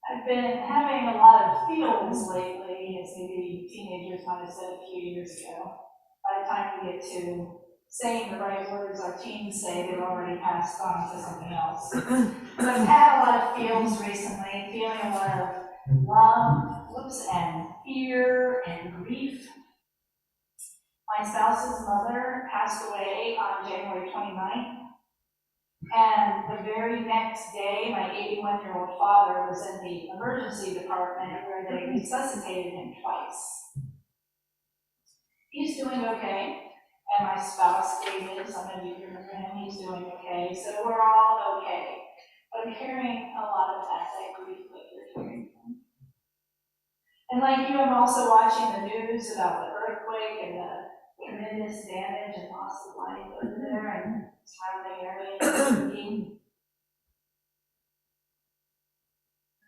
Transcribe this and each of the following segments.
I've been having a lot of feels lately, as maybe teenagers might have said a few years ago. By the time we get to saying the right words our teens say, they've already passed on to something else. So I've had a lot of feels recently, feeling a lot of love, and fear and grief. My spouse's mother passed away on January 29th. And the very next day, my 81-year-old father was in the emergency department where they resuscitated him twice. He's doing okay, and my spouse, David, some of you remember him, he's doing okay, so we're all okay. But I'm carrying a lot of that grief that you're hearing. And like you, I'm also watching the news about the earthquake and the tremendous damage and loss of life over there and surrounding areas.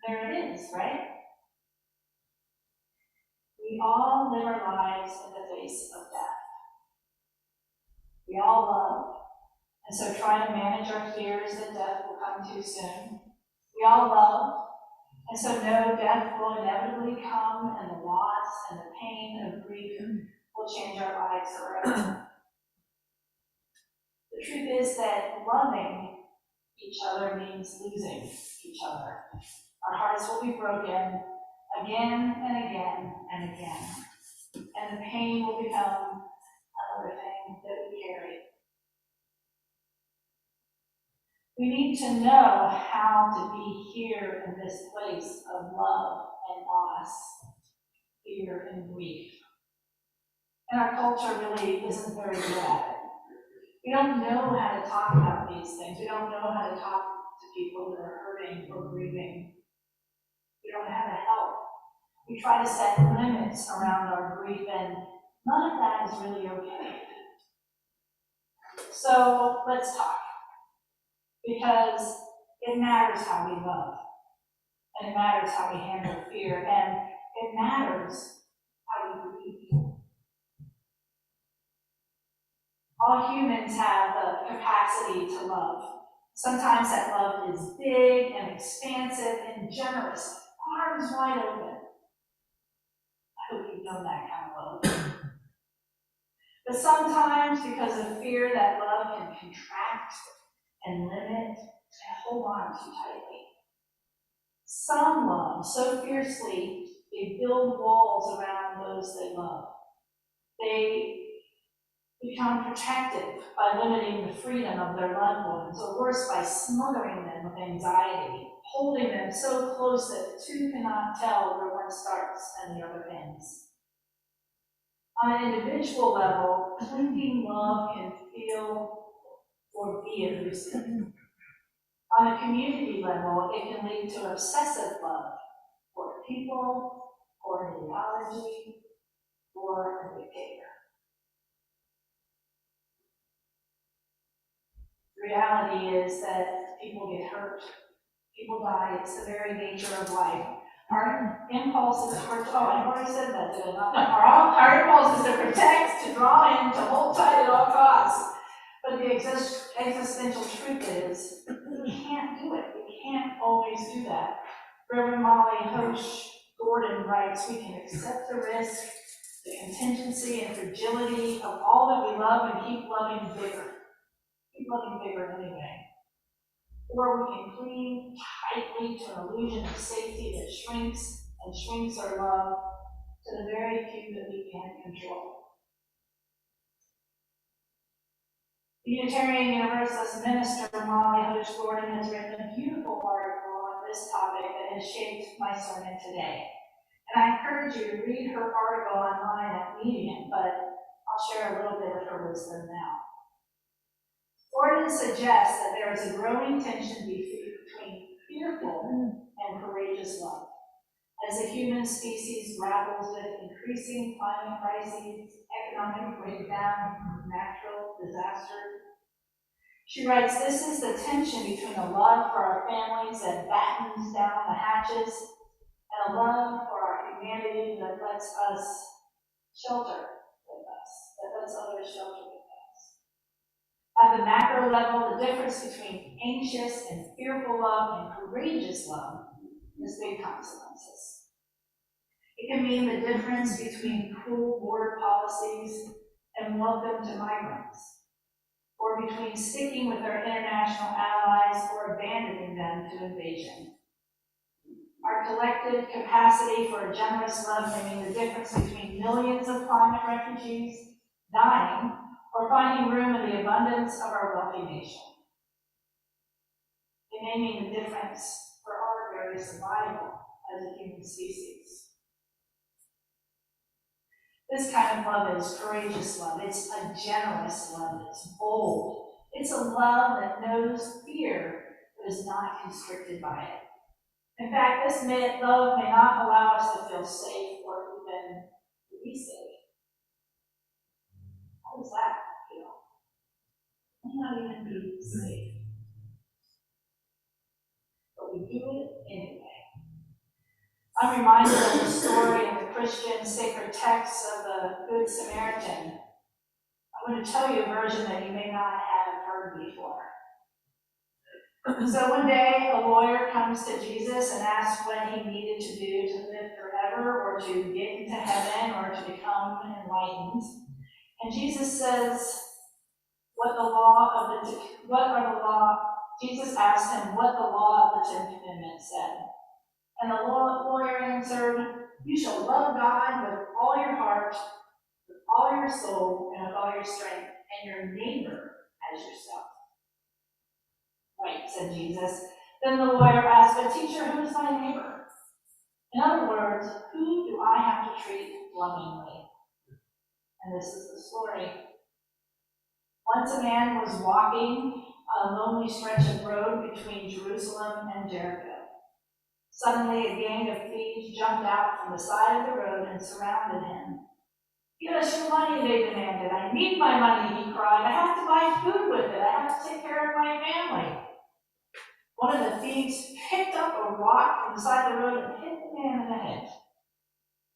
There it is, right? We all live our lives in the face of death. We all love, and so try to manage our fears that death will come too soon. We all love, and so know death will inevitably come, and the loss and the pain of grief will change our lives forever. The truth is that loving each other means losing each other. Our hearts will be broken again and again and again, and the pain will become another thing that we carry. We need to know how to be here in this place of love and loss, fear and grief. And our culture really isn't very good at it. We don't know how to talk about these things. We don't know how to talk to people that are hurting or grieving. We don't know how to help. We try to set limits around our grief, and none of that is really okay. So let's talk. Because it matters how we love, and it matters how we handle fear, and it matters how we grieve. All humans have the capacity to love. Sometimes that love is big and expansive and generous, arms wide open. I hope you know that kind of love. But sometimes, because of fear, that love can contract and limit and hold on too tightly. Some love so fiercely they build walls around those they love. They become protective by limiting the freedom of their loved ones, or worse, by smothering them with anxiety, holding them so close that the two cannot tell where one starts and the other ends. On an individual level, clinging love can feel or be elusive. On a community level, it can lead to obsessive love for people, or an ideology, or a dictator. The reality is that people get hurt, people die, it's the very nature of life. Our impulse is I've already said that, did I not? No, our impulse is to protect, to draw in, to hold tight at all costs. But the existential truth is, we can't do it. We can't always do that. Reverend Molly Hoche Gordon writes, we can accept the risk, the contingency and fragility of all that we love and keep loving bigger. Keep loving bigger anyway. Or we can cling tightly to an illusion of safety that shrinks our love to the very few that we can't control. The Unitarian Universalist minister Molly Hoche Gordon has written a beautiful article on this topic that has shaped my sermon today. And I encourage you to read her article online at Medium, but I'll share a little bit of her wisdom now. Gordon suggests that there is a growing tension between fearful and courageous love. As the human species grapples with increasing climate crises, economic breakdown, natural disasters, she writes, this is the tension between a love for our families that battens down the hatches and a love for our humanity that lets us shelter with us, that lets others shelter with us. At the macro level, the difference between anxious and fearful love and courageous love There's big consequences. It can mean the difference between cruel border policies and welcome to migrants, or between sticking with our international allies or abandoning them to invasion. Our collective capacity for a generous love may mean the difference between millions of climate refugees dying or finding room in the abundance of our wealthy nation. It may mean the difference for our very survival as a human species. This kind of love is courageous love. It's a generous love. It's bold. It's a love that knows fear but is not constricted by it. In fact, this love may not allow us to feel safe or even to be safe. How does that feel? We may not even be safe. But we do it anyway. I'm reminded of the story in the Christian sacred texts of the Good Samaritan. I'm going to tell you a version that you may not have heard before. So one day, a lawyer comes to Jesus and asks what he needed to do to live forever, or to get into heaven, or to become enlightened. And Jesus says, Jesus asked him what the law of the Ten Commandments said. And the lawyer answered, "You shall love God with all your heart, with all your soul, and with all your strength, and your neighbor as yourself." "Right," said Jesus. Then the lawyer asked, "But teacher, who is my neighbor?" In other words, who do I have to treat lovingly? And this is the story. Once a man was walking a lonely stretch of road between Jerusalem and Jericho. Suddenly, a gang of thieves jumped out from the side of the road and surrounded him. "Give us your money," they demanded. "I need my money," he cried. "I have to buy food with it. I have to take care of my family." One of the thieves picked up a rock from the side of the road and hit the man in the head.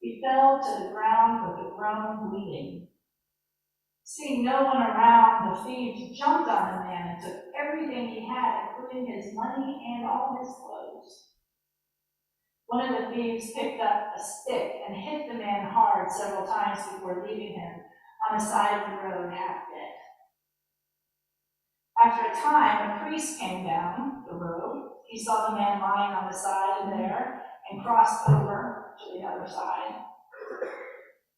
He fell to the ground with a groan, bleeding. Seeing no one around, the thieves jumped on the man and took everything he had, including his money and all his clothes. One of the thieves picked up a stick and hit the man hard several times before leaving him on the side of the road, half dead. After a time, a priest came down the road. He saw the man lying on the side there and crossed over to the other side.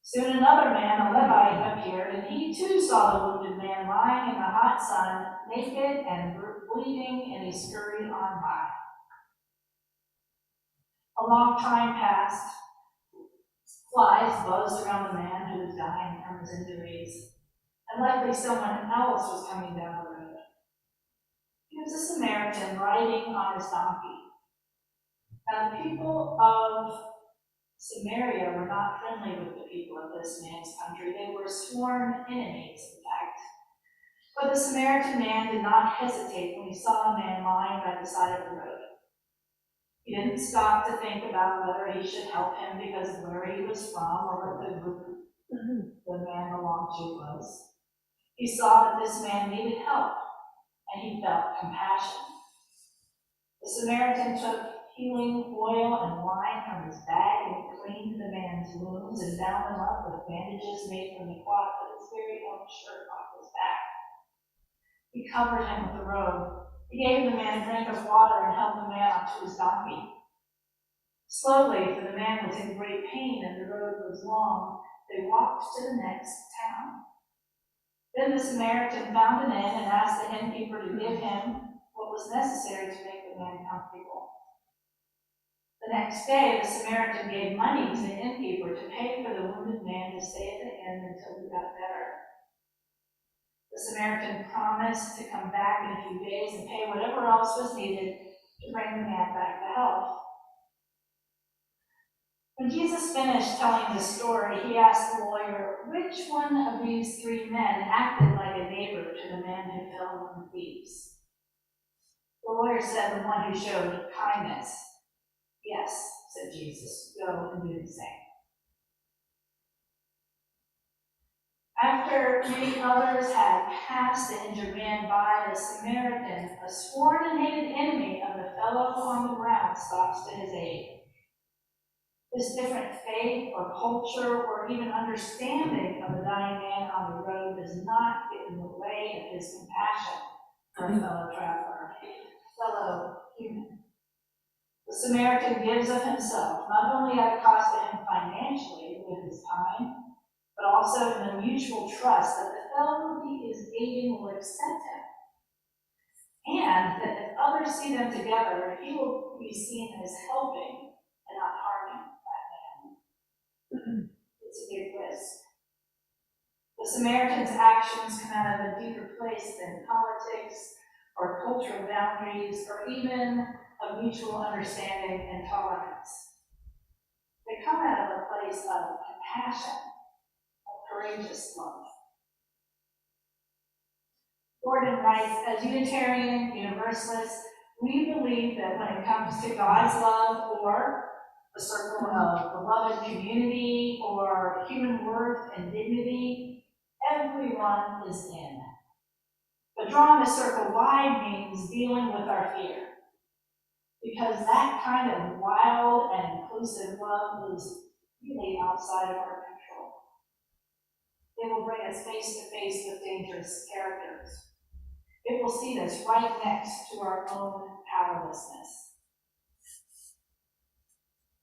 Soon another man, a Levite, appeared, and he too saw the wounded man lying in the hot sun, naked and bleeding, and he scurried on by. A long time passed. Flies buzzed around the man who was dying from his injuries, and likely someone else was coming down the road. He was a Samaritan riding on his donkey. Now the people of Samaria were not friendly with the people of this man's country. They were sworn enemies, in fact. But the Samaritan man did not hesitate when he saw a man lying by the side of the road. He didn't stop to think about whether he should help him because of where he was from or what the group the man belonged to was. He saw that this man needed help, and he felt compassion. The Samaritan took healing oil and wine from his bag and cleaned the man's wounds and bound them up with bandages made from the cloth of his very own shirt off his back. He covered him with a robe. He gave the man a drink of water and helped the man onto his donkey. Slowly, for the man was in great pain and the road was long, they walked to the next town. Then the Samaritan found an inn and asked the innkeeper to give him what was necessary to make the man comfortable. The next day, the Samaritan gave money to the innkeeper to pay for the wounded man to stay at the inn until he got better. The Samaritan promised to come back in a few days and pay whatever else was needed to bring the man back to health. When Jesus finished telling the story, he asked the lawyer, which one of these three men acted like a neighbor to the man who fell among thieves? The lawyer said, the one who showed kindness. Yes, said Jesus, go and do the same. After many others had passed the injured man by, the Samaritan, a sworn and hated enemy of the fellow on the ground, stops to his aid. This different faith or culture or even understanding of the dying man on the road does not get in the way of his compassion for a fellow traveler, fellow human. The Samaritan gives of himself, not only at a cost to him financially with his time, but also in the mutual trust that the fellow he is aiding will accept him, and that if others see them together, he will be seen as helping and not harming that man. It's a big risk. The Samaritan's actions come out of a deeper place than politics or cultural boundaries or even of mutual understanding and tolerance. They come out of a place of compassion, courageous love. Gordon writes, as Unitarian Universalists, we believe that when it comes to God's love or the circle of beloved community or human worth and dignity, everyone is in. But drawing the circle wide means dealing with our fear, because that kind of wild and inclusive love is really outside of our control. It will bring us face to face with dangerous characters. It will seat us right next to our own powerlessness.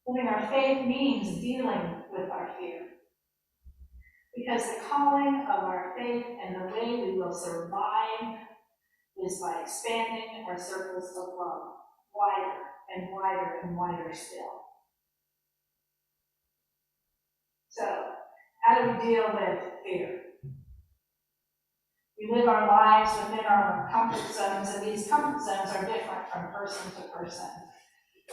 Living our faith means dealing with our fear, because the calling of our faith and the way we will survive is by expanding our circles of love wider and wider and wider still. So, how do we deal with fear? We live our lives within our comfort zones, and these comfort zones are different from person to person.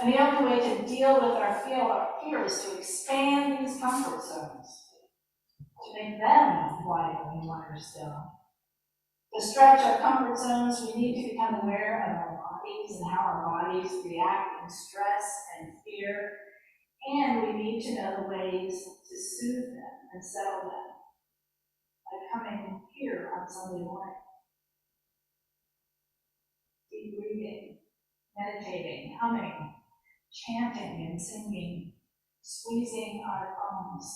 And the only way to deal with our fear is to expand these comfort zones, to make them wider and wider still. To stretch our comfort zones, we need to become aware of our bodies and how our bodies react in stress and fear, and we need to know the ways to soothe them and settle them by coming here on Sunday morning. Deep breathing, meditating, humming, chanting and singing, squeezing our palms,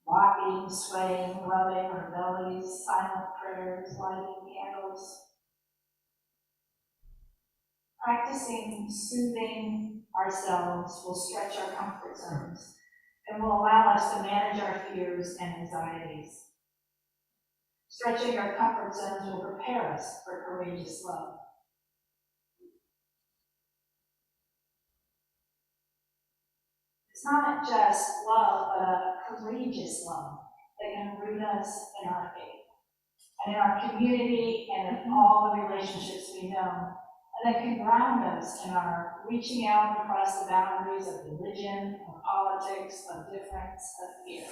rocking, swaying, rubbing our bellies, silent prayers, lighting candles. Practicing soothing ourselves will stretch our comfort zones and will allow us to manage our fears and anxieties. Stretching our comfort zones will prepare us for courageous love. It's not just love, but a courageous love that can root us in our faith and in our community and in all the relationships we know, and that can ground us in our reaching out across the boundaries of religion, of politics, of difference, of fear.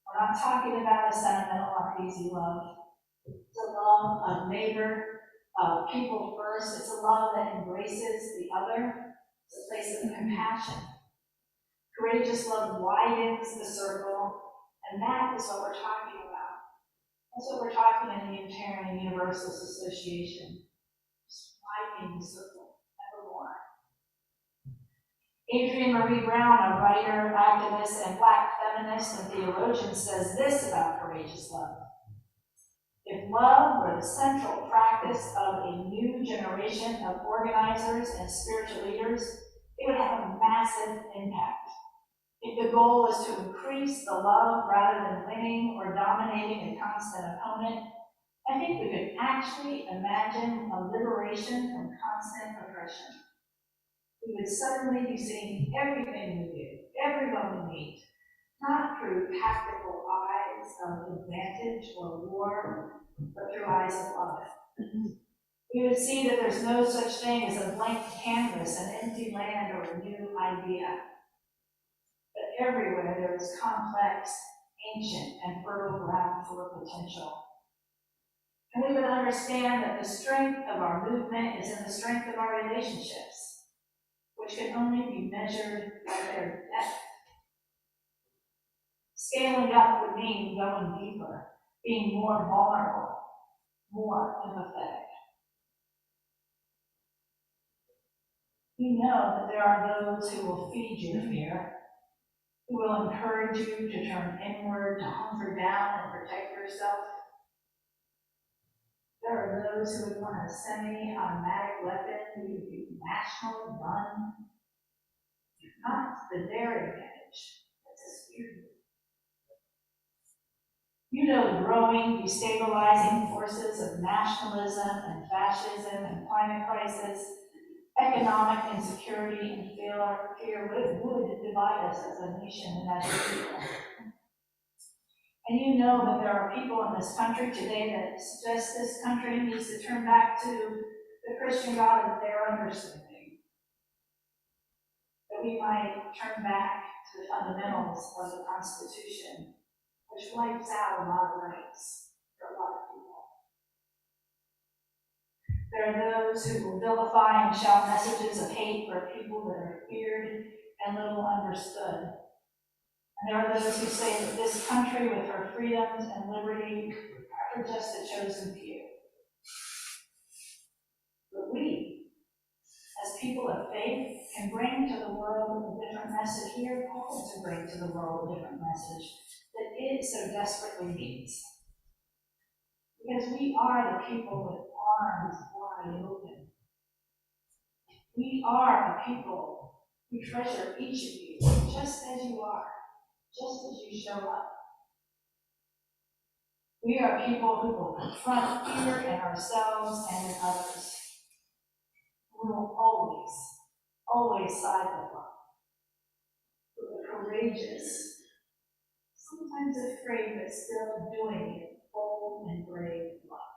We're not talking about a sentimental or easy love. It's a love of neighbor, of people first. It's a love that embraces the other. It's a place of compassion. Courageous love widens the circle, and that is what we're talking about. That's what we're talking in the Unitarian Universalist Association. Just widening the circle ever more. Adrienne Marie Brown, a writer, activist, and Black feminist and theologian, says this about courageous love. If love were the central practice of a new generation of organizers and spiritual leaders, it would have a massive impact. If the goal was to increase the love rather than winning or dominating a constant opponent, I think we could actually imagine a liberation from constant oppression. We would suddenly be seeing everything we do, everyone we meet, not through tactical eyes of advantage or war, but through eyes of love. We would see that there's no such thing as a blank canvas, an empty land, or a new idea. But everywhere there is complex, ancient, and fertile ground for potential. And we would understand that the strength of our movement is in the strength of our relationships, which can only be measured by their depth. Scaling up would mean going deeper, being more vulnerable, more empathetic. You know that there are those who will feed your fear, who will encourage you to turn inward, to hunker down and protect yourself. There are those who would want a semi-automatic weapon who would be national gun, not the daring edge. That's a spirit. You know the growing, destabilizing forces of nationalism and fascism and climate crisis, economic insecurity and fear would divide us as a nation and as a people. And you know that there are people in this country today that suggest this country needs to turn back to the Christian God of their understanding. That we might turn back to the fundamentals of the Constitution, which wipes out a lot of rights for a lot of people. There are those who will vilify and shout messages of hate for people that are feared and little understood. And there are those who say that this country, with her freedoms and liberty, are for just a chosen few. But we, as people of faith, can bring to the world a different message. We are called to bring to the world a different message that it so desperately needs. Because we are the people with arms wide open. We are a people who treasure each of you just as you are, just as you show up. We are people who will confront fear in ourselves and in others. We will always side with love. With a courageous, sometimes afraid, but still doing it, bold and brave love.